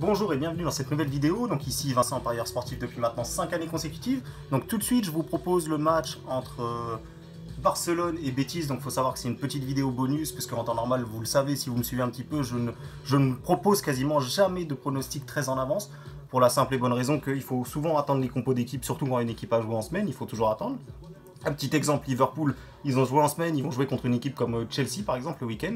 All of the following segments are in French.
Bonjour et bienvenue dans cette nouvelle vidéo. Donc ici Vincent, parieur sportif depuis maintenant 5 années consécutives. Donc tout de suite je vous propose le match entre Barcelone et Betis. Donc il faut savoir que c'est une petite vidéo bonus puisque en temps normal, vous le savez si vous me suivez un petit peu, je ne propose quasiment jamais de pronostics très en avance. Pour la simple et bonne raison qu'il faut souvent attendre les compos d'équipe, surtout quand une équipe a joué en semaine, il faut toujours attendre. Un petit exemple, Liverpool, ils ont joué en semaine, ils vont jouer contre une équipe comme Chelsea par exemple le week-end.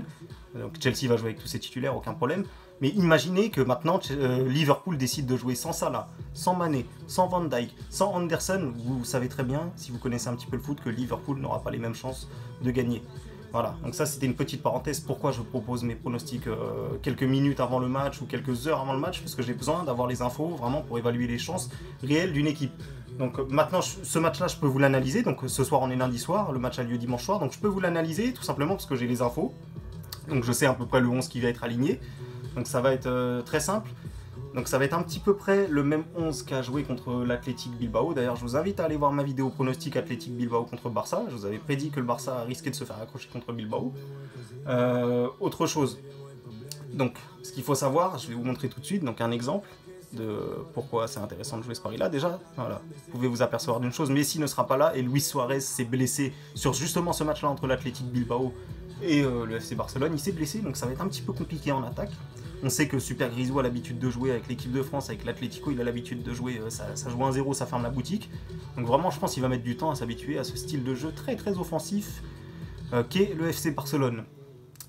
Donc Chelsea va jouer avec tous ses titulaires, aucun problème. Mais imaginez que maintenant Liverpool décide de jouer sans Salah, sans Mané, sans Van Dijk, sans Anderson. Vous savez très bien, si vous connaissez un petit peu le foot, que Liverpool n'aura pas les mêmes chances de gagner. Voilà, donc ça c'était une petite parenthèse, pourquoi je propose mes pronostics quelques minutes avant le match ou quelques heures avant le match, parce que j'ai besoin d'avoir les infos vraiment pour évaluer les chances réelles d'une équipe. Donc maintenant, ce match-là, je peux vous l'analyser, donc ce soir on est lundi soir, le match a lieu dimanche soir, donc je peux vous l'analyser tout simplement parce que j'ai les infos, donc je sais à peu près le 11 qui va être aligné, donc ça va être très simple. Donc ça va être un petit peu près le même 11 qu'a joué contre l'Athletic Bilbao. D'ailleurs, je vous invite à aller voir ma vidéo pronostic Athletic Bilbao contre Barça. Je vous avais prédit que le Barça risquait de se faire accrocher contre Bilbao. Autre chose. Donc, ce qu'il faut savoir, je vais vous montrer tout de suite donc un exemple de pourquoi c'est intéressant de jouer ce pari-là. Déjà, voilà, vous pouvez vous apercevoir d'une chose, Messi ne sera pas là et Luis Suarez s'est blessé sur justement ce match-là entre l'Athletic Bilbao et le FC Barcelone. Il s'est blessé, donc ça va être un petit peu compliqué en attaque. On sait que Super Grisou a l'habitude de jouer avec l'équipe de France, avec l'Atlético, il a l'habitude de jouer, ça joue 1-0, ça ferme la boutique. Donc vraiment, je pense qu'il va mettre du temps à s'habituer à ce style de jeu très très offensif qu'est le FC Barcelone.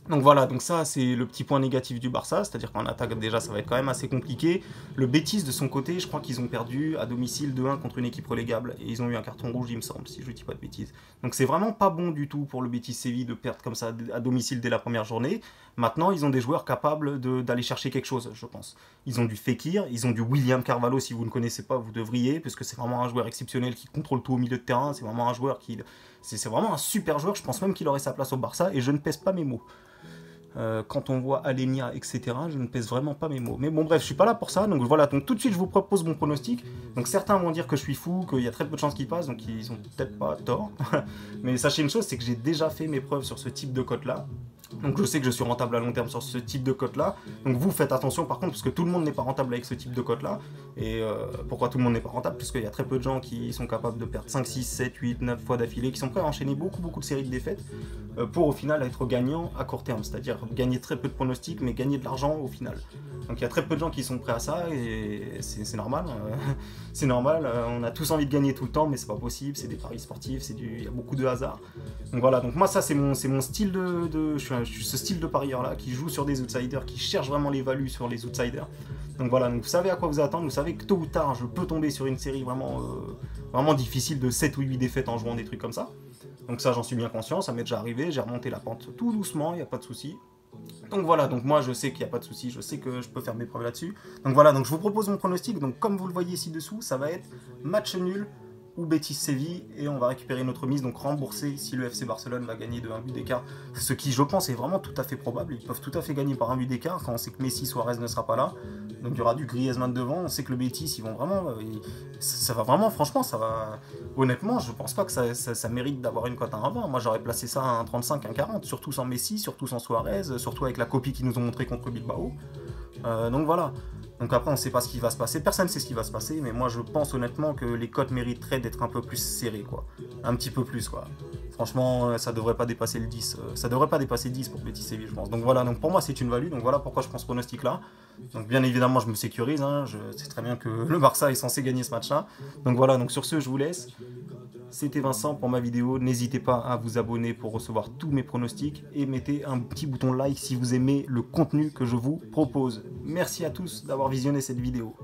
Donc voilà, donc ça c'est le petit point négatif du Barça, c'est-à-dire qu'en attaque déjà ça va être quand même assez compliqué. Le Betis de son côté, je crois qu'ils ont perdu à domicile 2-1 contre une équipe relégable et ils ont eu un carton rouge il me semble, si je ne dis pas de bêtises. Donc c'est vraiment pas bon du tout pour le Betis Séville de perdre comme ça à domicile dès la première journée. Maintenant ils ont des joueurs capables d'aller chercher quelque chose, je pense. Ils ont du Fekir, ils ont du William Carvalho, si vous ne connaissez pas vous devriez, parce que c'est vraiment un joueur exceptionnel qui contrôle tout au milieu de terrain, c'est vraiment un joueur qui... C'est vraiment un super joueur, je pense même qu'il aurait sa place au Barça et je ne pèse pas mes mots. Quand on voit Alenia, etc., je ne pèse vraiment pas mes mots. Mais bon, bref, je suis pas là pour ça. Donc voilà, donc tout de suite, je vous propose mon pronostic. Donc certains vont dire que je suis fou, qu'il y a très peu de chances qu'il passe, donc ils ont peut-être pas tort. Mais sachez une chose, c'est que j'ai déjà fait mes preuves sur ce type de cote-là. Donc je sais que je suis rentable à long terme sur ce type de cote-là. Donc vous faites attention par contre, parce que tout le monde n'est pas rentable avec ce type de cote-là. Et pourquoi tout le monde n'est pas rentable? Parce qu'il y a très peu de gens qui sont capables de perdre 5, 6, 7, 8, 9 fois d'affilée, qui sont prêts à enchaîner beaucoup de séries de défaites pour au final être gagnant à court terme. C'est-à-dire gagner très peu de pronostics, mais gagner de l'argent au final. Donc il y a très peu de gens qui sont prêts à ça, et c'est normal. C'est normal, on a tous envie de gagner tout le temps, mais c'est pas possible, c'est des paris sportifs, il y a beaucoup de hasard. Donc voilà, donc moi ça c'est mon style je suis ce style de parieur là qui joue sur des outsiders, qui cherche vraiment les values sur les outsiders. Donc voilà, donc vous savez à quoi vous attendre, vous savez que tôt ou tard je peux tomber sur une série vraiment difficile de 7 ou 8 défaites en jouant des trucs comme ça. Donc ça j'en suis bien conscient, ça m'est déjà arrivé, j'ai remonté la pente tout doucement, il n'y a pas de souci. Donc voilà, donc moi je sais qu'il n'y a pas de souci, je sais que je peux faire mes preuves là-dessus. Donc voilà, donc je vous propose mon pronostic, donc comme vous le voyez ci-dessous, ça va être match nul ou Betis Séville, et on va récupérer notre mise, donc rembourser si le FC Barcelone va gagner de 1 but d'écart, ce qui je pense est vraiment tout à fait probable. Ils peuvent tout à fait gagner par 1 but d'écart quand on sait que Messi, Suarez ne sera pas là, donc il y aura du Griezmann devant, on sait que le Betis, ils vont vraiment, ça va vraiment, franchement, ça va, honnêtement, je pense pas que ça mérite d'avoir une cote à 1,20, moi j'aurais placé ça à 1,35, 1,40, surtout sans Messi, surtout sans Suarez, surtout avec la copie qu'ils nous ont montré contre Bilbao, donc voilà. Donc après on ne sait pas ce qui va se passer, personne ne sait ce qui va se passer, mais moi je pense honnêtement que les cotes mériteraient d'être un peu plus serrées quoi. Un petit peu plus quoi. Franchement ça devrait pas dépasser le 10, ça devrait pas dépasser 10 pour Betis Séville je pense. Donc voilà, donc pour moi c'est une value, donc voilà pourquoi je prends ce pronostic là. Donc bien évidemment je me sécurise, hein. Je sais très bien que le Barça est censé gagner ce match là. Donc voilà, donc sur ce je vous laisse. C'était Vincent pour ma vidéo, n'hésitez pas à vous abonner pour recevoir tous mes pronostics et mettez un petit bouton like si vous aimez le contenu que je vous propose. Merci à tous d'avoir visionné cette vidéo.